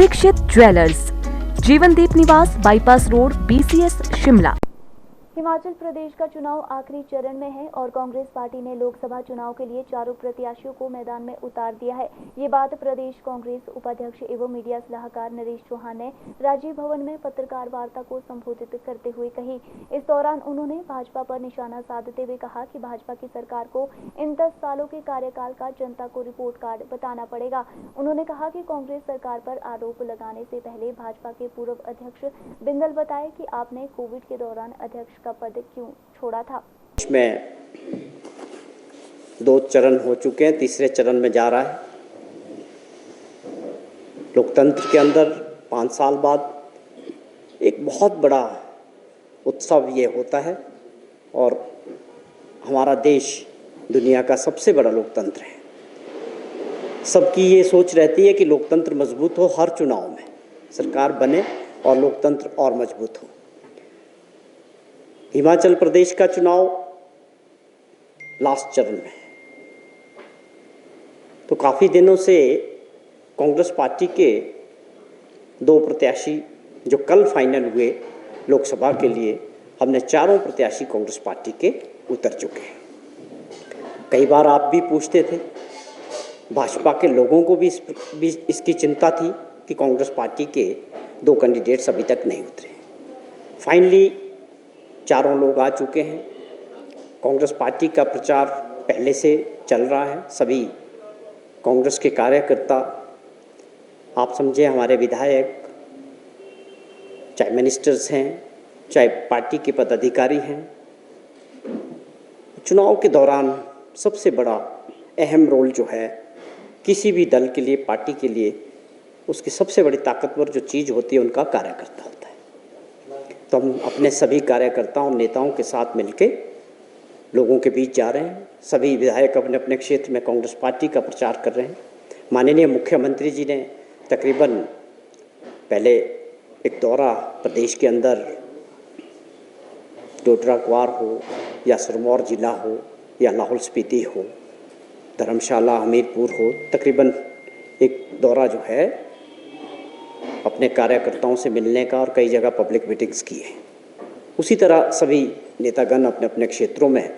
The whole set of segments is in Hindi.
Dixit jewellers, Jeevandeep Niwas, bypass road, BCS, Shimla. Himachal Pradesh का चुनाव आखिरी चरण में है और कांग्रेस पार्टी ने लोकसभा चुनाव के लिए चारों प्रत्याशियों को मैदान में उतार दिया है। ये बात प्रदेश कांग्रेस उपाध्यक्ष एवं मीडिया सलाहकार नरेश चौहान ने राजीव भवन में पत्रकार वार्ता को संबोधित करते हुए कही। इस दौरान उन्होंने भाजपा पर निशाना साधते हुए कहा कि भाजपा की सरकार को इन 10 सालों के कार्यकाल का जनता को रिपोर्ट कार्ड बताना पड़ेगा। उन्होंने कहा कि कांग्रेस सरकार पर आरोप लगाने से पहले भाजपा के पूर्व अध्यक्ष बिंदल बताए कि आपने कोविड के दौरान अध्यक्ष का पद क्यों छोड़ा था। इसमें 2 चरण हो चुके हैं, तीसरे चरण में जा रहा है। लोकतंत्र के अंदर 5 साल बाद एक बहुत बड़ा उत्सव ये होता है और हमारा देश दुनिया का सबसे बड़ा लोकतंत्र है। सबकी ये सोच रहती है कि लोकतंत्र मजबूत हो, हर चुनाव में सरकार बने और लोकतंत्र और मजबूत हो। हिमाचल प्रदेश का चुनाव लास्ट चरण में है, तो काफ़ी दिनों से कांग्रेस पार्टी के 2 प्रत्याशी जो कल फाइनल हुए लोकसभा के लिए, हमने चारों प्रत्याशी कांग्रेस पार्टी के उतर चुके हैं। कई बार आप भी पूछते थे, भाजपा के लोगों को भी इसकी चिंता थी कि कांग्रेस पार्टी के 2 कैंडिडेट्स अभी तक नहीं उतरे। फाइनली चारों लोग आ चुके हैं। कांग्रेस पार्टी का प्रचार पहले से चल रहा है। सभी कांग्रेस के कार्यकर्ता, आप समझे हमारे विधायक, चाहे मिनिस्टर्स हैं, चाहे पार्टी के पदाधिकारी हैं, चुनाव के दौरान सबसे बड़ा अहम रोल जो है किसी भी दल के लिए, पार्टी के लिए, उसकी सबसे बड़ी ताकतवर जो चीज़ होती है उनका कार्यकर्ता होता है। तो हम अपने सभी कार्यकर्ताओं, नेताओं के साथ मिलके लोगों के बीच जा रहे हैं। सभी विधायक अपने अपने क्षेत्र में कांग्रेस पार्टी का प्रचार कर रहे हैं। माननीय मुख्यमंत्री जी ने तकरीबन पहले एक दौरा प्रदेश के अंदर, डोडरा क्वार हो या सिरमौर ज़िला हो या लाहौल स्पीति हो, धर्मशाला, हमीरपुर हो, तकरीबन एक दौरा जो है अपने कार्यकर्ताओं से मिलने का और कई जगह पब्लिक मीटिंग्स की है। उसी तरह सभी नेतागण अपने अपने क्षेत्रों में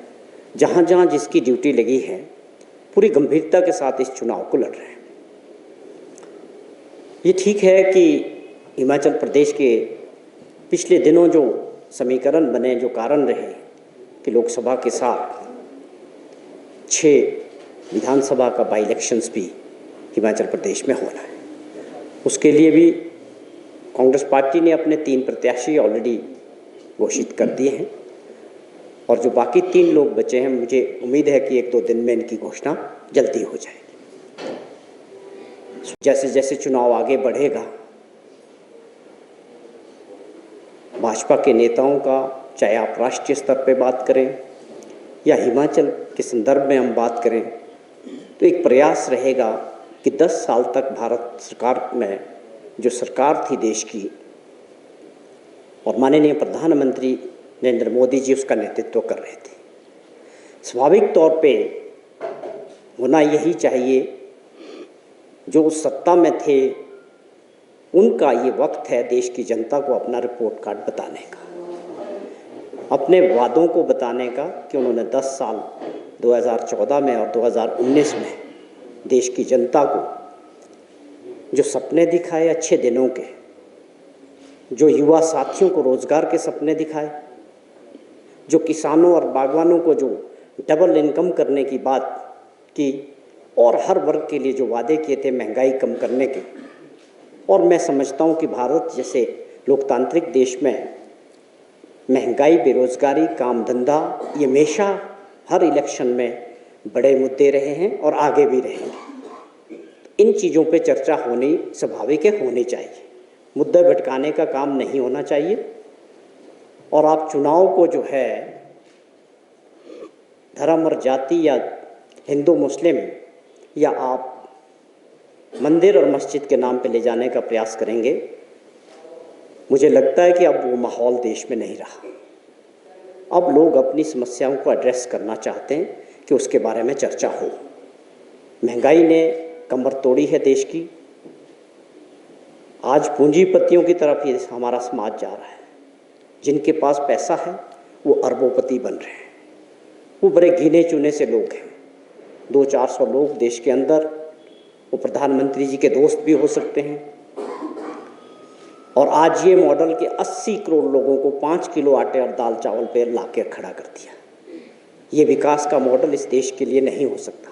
जहाँ जहाँ जिसकी ड्यूटी लगी है पूरी गंभीरता के साथ इस चुनाव को लड़ रहे हैं। ये ठीक है कि हिमाचल प्रदेश के पिछले दिनों जो समीकरण बने, जो कारण रहे कि लोकसभा के साथ 6 विधानसभा का बाई इलेक्शंस भी हिमाचल प्रदेश में हो रहा है, उसके लिए भी कांग्रेस पार्टी ने अपने 3 प्रत्याशी ऑलरेडी घोषित कर दिए हैं और जो बाकी 3 लोग बचे हैं, मुझे उम्मीद है कि 1-2 दिन में इनकी घोषणा जल्दी हो जाएगी। जैसे जैसे चुनाव आगे बढ़ेगा, भाजपा के नेताओं का, चाहे आप राष्ट्रीय स्तर पर बात करें या हिमाचल के संदर्भ में हम बात करें, तो एक प्रयास रहेगा कि 10 साल तक भारत सरकार में जो सरकार थी देश की और माननीय प्रधानमंत्री नरेंद्र मोदी जी उसका नेतृत्व कर रहे थे, स्वाभाविक तौर पे होना यही चाहिए, जो सत्ता में थे उनका ये वक्त है देश की जनता को अपना रिपोर्ट कार्ड बताने का, अपने वादों को बताने का कि उन्होंने 10 साल 2014 में और 2019 में देश की जनता को जो सपने दिखाए अच्छे दिनों के, जो युवा साथियों को रोज़गार के सपने दिखाए, जो किसानों और बागवानों को जो डबल इनकम करने की बात की और हर वर्ग के लिए जो वादे किए थे महंगाई कम करने के। और मैं समझता हूँ कि भारत जैसे लोकतांत्रिक देश में महंगाई, बेरोज़गारी, काम धंधा ये हमेशा हर इलेक्शन में बड़े मुद्दे रहे हैं और आगे भी रहेंगे। इन चीज़ों पे चर्चा होनी स्वाभाविक है, होनी चाहिए। मुद्दे भटकाने का काम नहीं होना चाहिए। और आप चुनाव को जो है धर्म और जाति या हिंदू मुस्लिम या आप मंदिर और मस्जिद के नाम पे ले जाने का प्रयास करेंगे, मुझे लगता है कि अब वो माहौल देश में नहीं रहा। अब लोग अपनी समस्याओं को एड्रेस करना चाहते हैं कि उसके बारे में चर्चा हो। महंगाई ने कमर तोड़ी है देश की, आज पूंजीपतियों की तरफ ये हमारा समाज जा रहा है। जिनके पास पैसा है वो अरबोपति बन रहे हैं। वो बड़े गिने चुने से लोग हैं, 200-400 लोग देश के अंदर, वो प्रधानमंत्री जी के दोस्त भी हो सकते हैं। और आज ये मॉडल के 80 करोड़ लोगों को 5 किलो आटे और दाल चावल पे ला के खड़ा कर दिया। ये विकास का मॉडल इस देश के लिए नहीं हो सकता।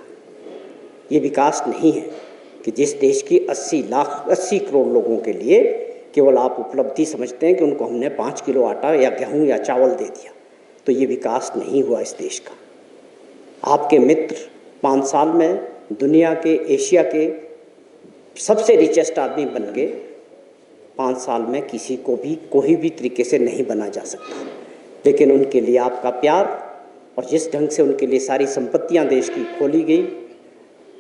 ये विकास नहीं है कि जिस देश की 80 करोड़ लोगों के लिए केवल आप उपलब्धि समझते हैं कि उनको हमने 5 किलो आटा या गेहूं या चावल दे दिया, तो ये विकास नहीं हुआ इस देश का। आपके मित्र 5 साल में दुनिया के, एशिया के सबसे रिचेस्ट आदमी बन गए। 5 साल में किसी को भी कोई भी तरीके से नहीं बना जा सकता। लेकिन उनके लिए आपका प्यार और जिस ढंग से उनके लिए सारी संपत्तियां देश की खोली गई,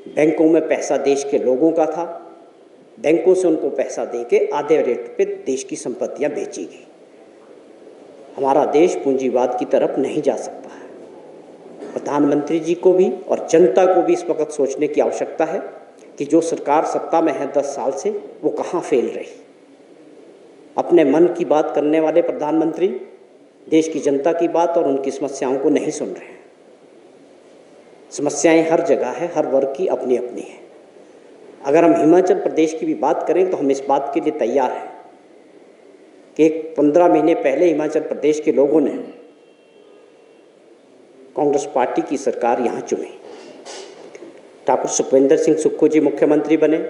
बैंकों में पैसा देश के लोगों का था, बैंकों से उनको पैसा देके आधे रेट पे देश की संपत्तियां बेची गई। हमारा देश पूंजीवाद की तरफ नहीं जा सकता है। प्रधानमंत्री जी को भी और जनता को भी इस वक्त सोचने की आवश्यकता है कि जो सरकार सत्ता में है 10 साल से, वो कहाँ फेल रही। अपने मन की बात करने वाले प्रधानमंत्री देश की जनता की बात और उनकी समस्याओं को नहीं सुन रहे हैं। समस्याएं हर जगह है, हर वर्ग की अपनी अपनी है। अगर हम हिमाचल प्रदेश की भी बात करें तो हम इस बात के लिए तैयार हैं कि 15 महीने पहले हिमाचल प्रदेश के लोगों ने कांग्रेस पार्टी की सरकार यहाँ चुनी। ठाकुर सुखविंदर सिंह सुक्खू जी मुख्यमंत्री बने।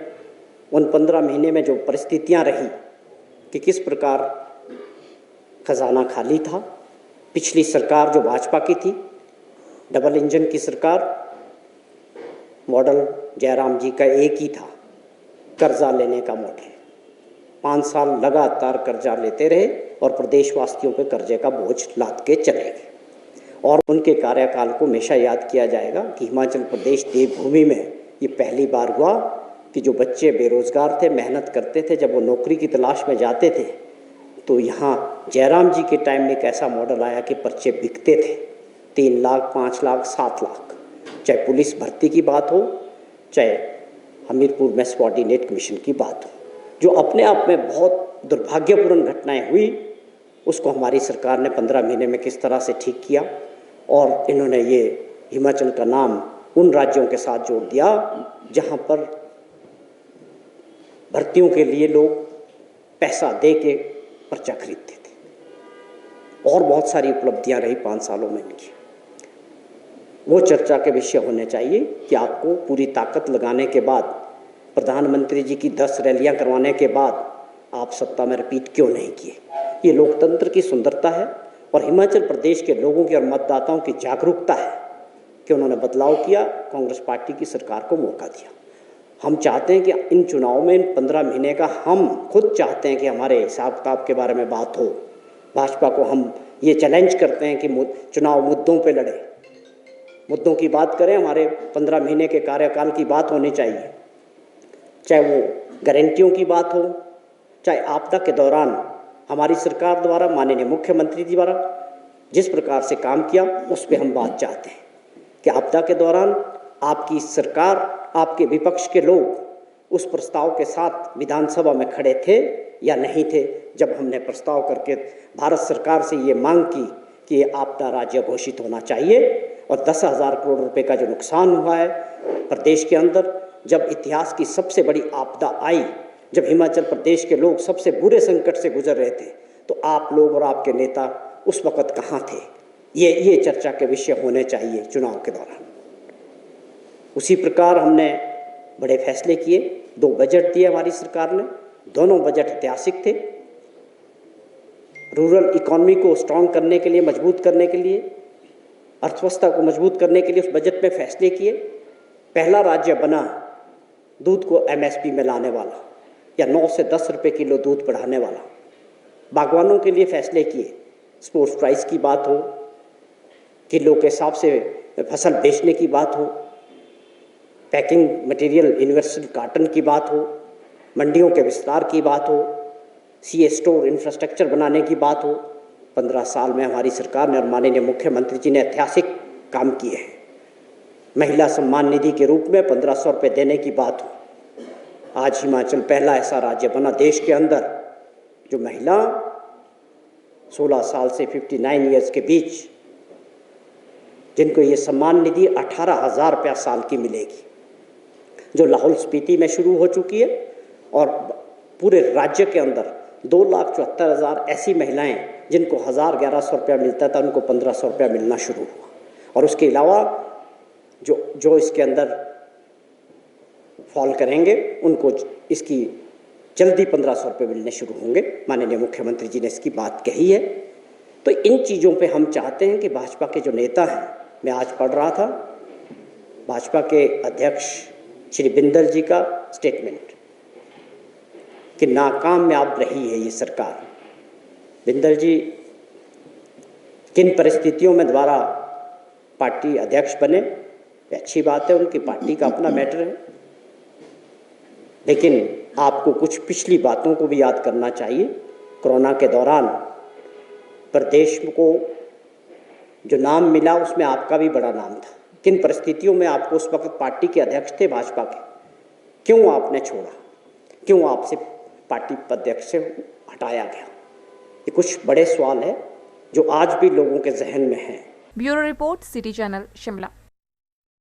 उन 15 महीने में जो परिस्थितियाँ रही कि किस प्रकार खजाना खाली था। पिछली सरकार जो भाजपा की थी, डबल इंजन की सरकार, मॉडल जयराम जी का एक ही था, कर्जा लेने का मॉडल। 5 साल लगातार कर्जा लेते रहे और प्रदेशवासियों पे कर्जे का बोझ लाद के चले गए। और उनके कार्यकाल को हमेशा याद किया जाएगा कि हिमाचल प्रदेश देवभूमि में ये पहली बार हुआ कि जो बच्चे बेरोजगार थे, मेहनत करते थे, जब वो नौकरी की तलाश में जाते थे तो यहाँ जयराम जी के टाइम में एक ऐसा मॉडल आया कि पर्चे बिकते थे 3 लाख, 5 लाख, 7 लाख। चाहे पुलिस भर्ती की बात हो, चाहे हमीरपुर में सबॉर्डिनेट कमीशन की बात हो, जो अपने आप में बहुत दुर्भाग्यपूर्ण घटनाएं हुई, उसको हमारी सरकार ने 15 महीने में किस तरह से ठीक किया। और इन्होंने ये हिमाचल का नाम उन राज्यों के साथ जोड़ दिया जहाँ पर भर्तियों के लिए लोग पैसा दे के पर्चा खरीदते थे। और बहुत सारी उपलब्धियां रही 5 सालों में इनकी। वो चर्चा के विषय होने चाहिए कि आपको पूरी ताकत लगाने के बाद, प्रधानमंत्री जी की 10 रैलियां करवाने के बाद आप सत्ता में रिपीट क्यों नहीं किए। ये लोकतंत्र की सुंदरता है और हिमाचल प्रदेश के लोगों की और मतदाताओं की जागरूकता है कि उन्होंने बदलाव किया, कांग्रेस पार्टी की सरकार को मौका दिया। हम चाहते हैं कि इन चुनाव में, इन 15 महीने का, हम खुद चाहते हैं कि हमारे हिसाब किताब के बारे में बात हो। भाजपा को हम ये चैलेंज करते हैं कि चुनाव मुद्दों पे लड़े, मुद्दों की बात करें। हमारे 15 महीने के कार्यकाल की बात होनी चाहिए, चाहे वो गारंटियों की बात हो, चाहे आपदा के दौरान हमारी सरकार द्वारा, माननीय मुख्यमंत्री जी द्वारा जिस प्रकार से काम किया, उस पर हम बात चाहते हैं कि आपदा के दौरान आपकी सरकार, आपके विपक्ष के लोग उस प्रस्ताव के साथ विधानसभा में खड़े थे या नहीं थे, जब हमने प्रस्ताव करके भारत सरकार से ये मांग की कि ये आपदा राज्य घोषित होना चाहिए। और 10,000 करोड़ रुपए का जो नुकसान हुआ है प्रदेश के अंदर, जब इतिहास की सबसे बड़ी आपदा आई, जब हिमाचल प्रदेश के लोग सबसे बुरे संकट से गुजर रहे थे, तो आप लोग और आपके नेता उस वक़्त कहाँ थे। ये चर्चा के विषय होने चाहिए चुनाव के दौरान। उसी प्रकार हमने बड़े फैसले किए, 2 बजट दिए हमारी सरकार ने, दोनों बजट ऐतिहासिक थे। रूरल इकोनॉमी को स्ट्रॉन्ग करने के लिए, मजबूत करने के लिए, अर्थव्यवस्था को मजबूत करने के लिए उस बजट में फैसले किए। पहला राज्य बना दूध को MSP में लाने वाला, या 9 से 10 रुपये किलो दूध बढ़ाने वाला। बागवानों के लिए फैसले किए, स्पोर्ट्स प्राइस की बात हो, किलो के हिसाब से फसल बेचने की बात हो, पैकिंग मटेरियल यूनिवर्सल कार्टन की बात हो, मंडियों के विस्तार की बात हो, CA स्टोर इंफ्रास्ट्रक्चर बनाने की बात हो। 15 साल में हमारी सरकार ने और माननीय मुख्यमंत्री जी ने ऐतिहासिक काम किए हैं। महिला सम्मान निधि के रूप में 1500 रुपये देने की बात हो, आज हिमाचल पहला ऐसा राज्य बना देश के अंदर जो महिला 16 साल से 59 ईयर्स के बीच जिनको ये सम्मान निधि 18,000 रुपया साल की मिलेगी, जो लाहौल स्पीति में शुरू हो चुकी है और पूरे राज्य के अंदर 2,74,000 ऐसी महिलाएं जिनको 1,100-1,100 रुपया मिलता था उनको 1,500 रुपया मिलना शुरू हुआ। और उसके अलावा जो इसके अंदर फॉल करेंगे उनको इसकी जल्दी 1,500 रुपये मिलने शुरू होंगे। माननीय मुख्यमंत्री जी ने इसकी बात कही है। तो इन चीज़ों पे हम चाहते हैं कि भाजपा के जो नेता हैं, मैं आज पढ़ रहा था भाजपा के अध्यक्ष श्री बिंदल जी का स्टेटमेंट कि नाकामयाब रही है ये सरकार। बिंदल जी किन परिस्थितियों में द्वारा पार्टी अध्यक्ष बने, अच्छी बात है, उनकी पार्टी का अपना मैटर है, लेकिन आपको कुछ पिछली बातों को भी याद करना चाहिए। कोरोना के दौरान प्रदेश को जो नाम मिला उसमें आपका भी बड़ा नाम था। किन परिस्थितियों में आपको उस वक्त पार्टी के अध्यक्ष थे भाजपा के, क्यों आपने छोड़ा, क्यों आपसे पार्टी अध्यक्ष से हटाया गया? ये कुछ बड़े सवाल है जो आज भी लोगों के जहन में हैं। Bureau report, city channel, Shimla.